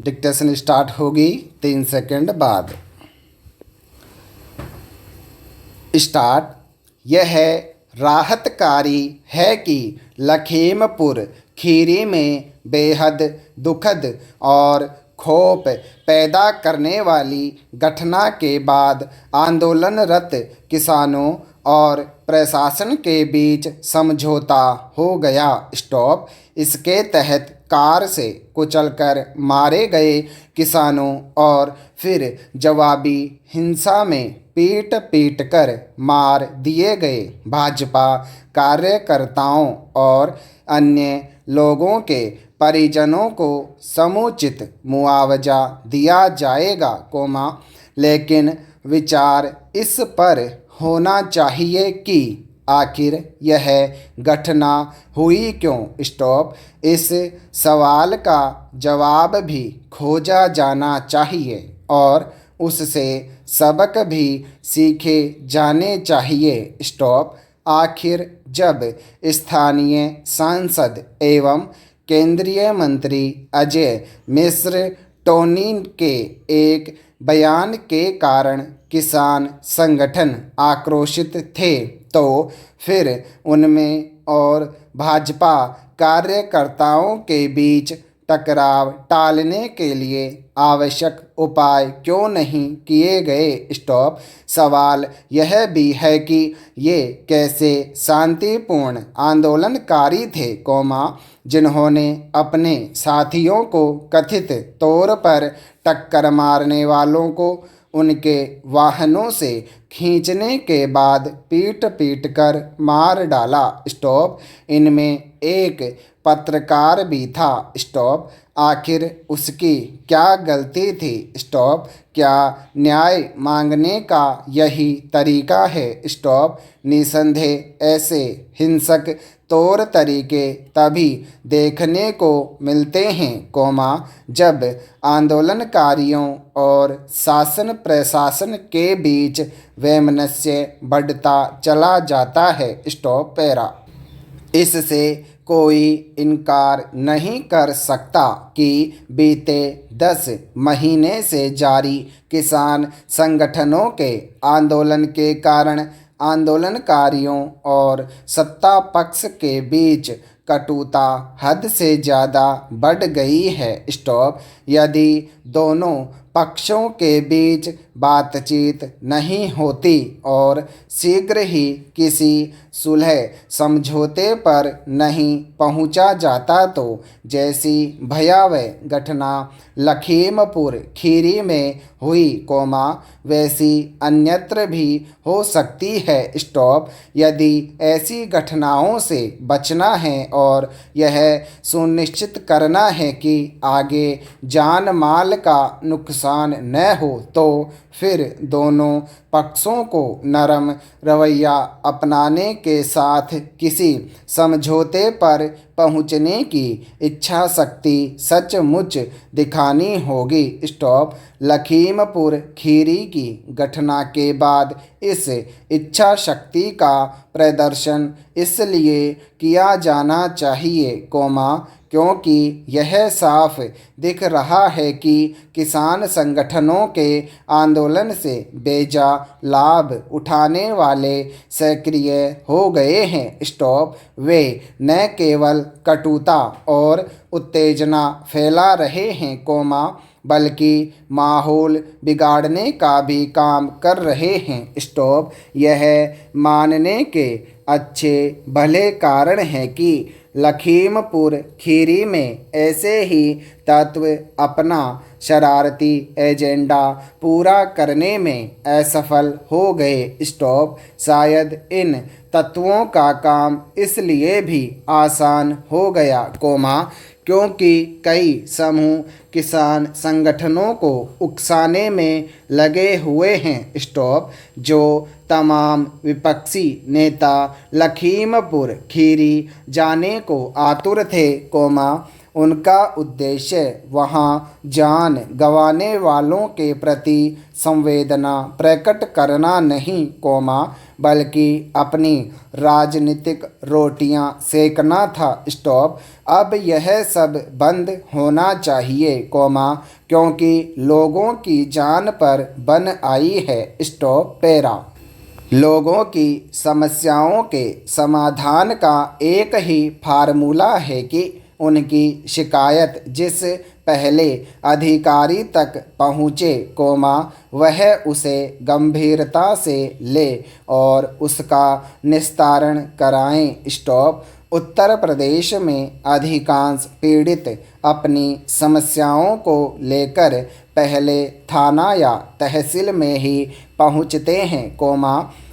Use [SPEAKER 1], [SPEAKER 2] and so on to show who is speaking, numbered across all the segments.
[SPEAKER 1] Dictation start होगी 3 second बाद। Start. यह राहतकारी है कि लखीमपुर खीरी में बेहद दुखद और खौफ पैदा करने वाली घटना के बाद आंदोलनरत किसानों और प्रशासन के बीच समझौता हो गया। स्टॉप। इसके तहत कार से कुचलकर मारे गए किसानों और फिर जवाबी हिंसा में पीट पीट कर मार दिए गए भाजपा कार्यकर्ताओं और अन्य लोगों के परिजनों को समुचित मुआवजा दिया जाएगा, लेकिन विचार इस पर होना चाहिए कि आखिर यह घटना हुई क्यों। स्टॉप। इस सवाल का जवाब भी खोजा जाना चाहिए और उससे सबक भी सीखे जाने चाहिए। स्टॉप। आखिर जब स्थानीय सांसद एवं केंद्रीय मंत्री अजय मिश्र टोनी के एक बयान के कारण किसान संगठन आक्रोशित थे, तो फिर उनमें और भाजपा कार्यकर्ताओं के बीच टकराव टालने के लिए आवश्यक उपाय क्यों नहीं किए गए। स्टॉप। सवाल यह भी है कि ये कैसे शांतिपूर्ण आंदोलनकारी थे, जिन्होंने अपने साथियों को कथित तौर पर टक्कर मारने वालों को उनके वाहनों से खींचने के बाद पीट पीट कर मार डाला। स्टॉप। इनमें एक पत्रकार भी था। स्टॉप। आखिर उसकी क्या गलती थी। स्टॉप। क्या न्याय मांगने का यही तरीका है। स्टॉप। निसंदेह ऐसे हिंसक तौर तरीके तभी देखने को मिलते हैं, जब आंदोलनकारियों और शासन प्रशासन के बीच वैमनस्य बढ़ता चला जाता है। Stop para. इससे कोई इनकार नहीं कर सकता कि बीते 10 महीने से जारी किसान संगठनों के आंदोलन के कारण आंदोलनकारियों और सत्ता पक्ष के बीच कटुता हद से ज़्यादा बढ़ गई है। स्टॉप। यदि दोनों पक्षों के बीच बातचीत नहीं होती और शीघ्र ही किसी सुलह समझौते पर नहीं पहुंचा जाता, तो जैसी भयावह घटना लखीमपुर खीरी में हुई, वैसी अन्यत्र भी हो सकती है। स्टॉप। यदि ऐसी घटनाओं से बचना है और यह सुनिश्चित करना है कि आगे जान माल का नुकसान न हो, तो फिर दोनों पक्षों को नरम रवैया अपनाने के साथ किसी समझौते पर पहुंचने की इच्छा शक्ति सचमुच दिखानी होगी। स्टॉप। लखीमपुर खीरी की घटना के बाद इस इच्छा शक्ति का प्रदर्शन इसलिए किया जाना चाहिए, क्योंकि यह साफ दिख रहा है कि किसान संगठनों के आंदोलन से बेजा लाभ उठाने वाले सक्रिय हो गए हैं। स्टॉप। वे न केवल कटुता और उत्तेजना फैला रहे हैं, बल्कि माहौल बिगाड़ने का भी काम कर रहे हैं। स्टॉप। यह मानने के अच्छे भले कारण हैं कि लखीमपुर खीरी में ऐसे ही तत्व अपना शरारती एजेंडा पूरा करने में असफल हो गए। स्टॉप। शायद इन तत्वों का काम इसलिए भी आसान हो गया, क्योंकि कई समूह किसान संगठनों को उकसाने में लगे हुए हैं। स्टॉप। जो तमाम विपक्षी नेता लखीमपुर खीरी जाने को आतुर थे, उनका उद्देश्य वहां जान गंवाने वालों के प्रति संवेदना प्रकट करना नहीं, बल्कि अपनी राजनीतिक रोटियां सेकना था। स्टॉप। अब यह सब बंद होना चाहिए, क्योंकि लोगों की जान पर बन आई है। स्टॉप। पैरा। लोगों की समस्याओं के समाधान का एक ही फार्मूला है कि उनकी शिकायत जिस पहले अधिकारी तक पहुँचे, वह उसे गंभीरता से ले और उसका निस्तारण कराएं। स्टॉप। उत्तर प्रदेश में अधिकांश पीड़ित अपनी समस्याओं को लेकर पहले थाना या तहसील में ही पहुँचते हैं,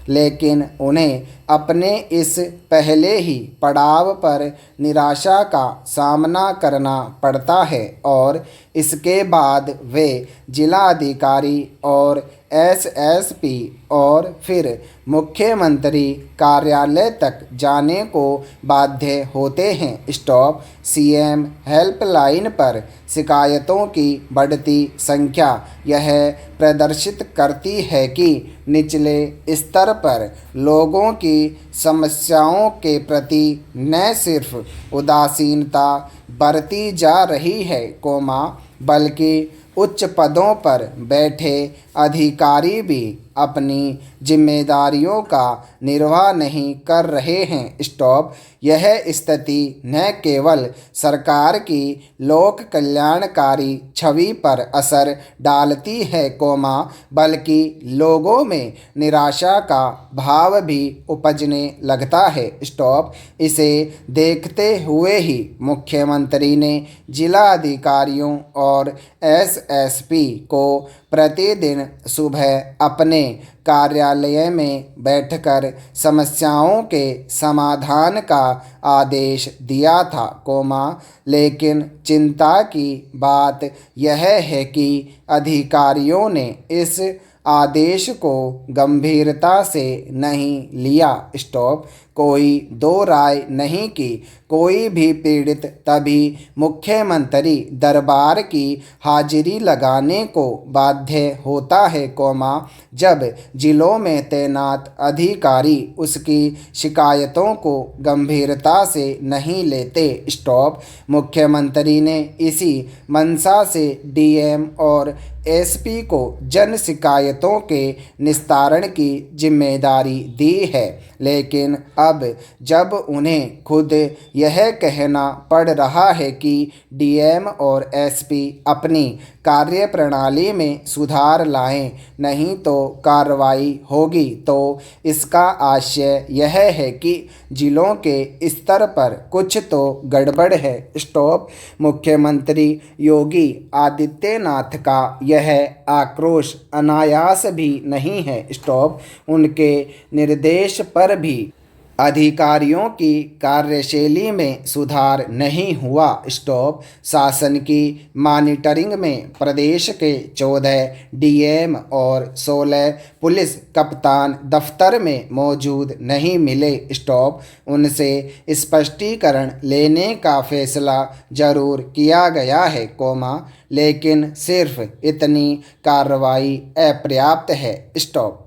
[SPEAKER 1] लेकिन उन्हें अपने इस पहले ही पड़ाव पर निराशा का सामना करना पड़ता है और इसके बाद वे जिलाधिकारी और एसएसपी और फिर मुख्यमंत्री कार्यालय तक जाने को बाध्य होते हैं। स्टॉप। सीएम हेल्पलाइन पर शिकायतों की बढ़ती संख्या यह प्रदर्शित करती है कि निचले स्तर पर लोगों की समस्याओं के प्रति न सिर्फ उदासीनता बरती जा रही है, बल्कि उच्च पदों पर बैठे अधिकारी भी अपनी जिम्मेदारियों का निर्वाह नहीं कर रहे हैं। स्टॉप। यह स्थिति न केवल सरकार की लोक कल्याणकारी छवि पर असर डालती है, बल्कि लोगों में निराशा का भाव भी उपजने लगता है। स्टॉप। इसे देखते हुए ही मुख्यमंत्री ने जिलाधिकारियों और एसएसपी को प्रतिदिन सुबह अपने कार्यालय में बैठकर समस्याओं के समाधान का आदेश दिया था, लेकिन चिंता की बात यह है कि अधिकारियों ने इस आदेश को गंभीरता से नहीं लिया। स्टॉप। कोई दो राय नहीं कि कोई भी पीड़ित तभी मुख्यमंत्री दरबार की हाजिरी लगाने को बाध्य होता है, जब जिलों में तैनात अधिकारी उसकी शिकायतों को गंभीरता से नहीं लेते। स्टॉप। मुख्यमंत्री ने इसी मंशा से डीएम और एसपी को जन शिकायतों के निस्तारण की जिम्मेदारी दी है, लेकिन अब जब उन्हें खुद यह कहना पड़ रहा है कि डीएम और एसपी अपनी कार्यप्रणाली में सुधार लाएं, नहीं तो कार्रवाई होगी, तो इसका आशय यह है कि जिलों के स्तर पर कुछ तो गड़बड़ है। स्टॉप। मुख्यमंत्री योगी आदित्यनाथ का यह आक्रोश अनायास भी नहीं है। स्टॉप। उनके निर्देश पर भी अधिकारियों की कार्यशैली में सुधार नहीं हुआ। स्टॉप। शासन की मॉनिटरिंग में प्रदेश के 14 डीएम और 16 पुलिस कप्तान दफ्तर में मौजूद नहीं मिले। स्टॉप। उनसे स्पष्टीकरण लेने का फैसला जरूर किया गया है, लेकिन सिर्फ इतनी कार्रवाई अपर्याप्त है। स्टॉप।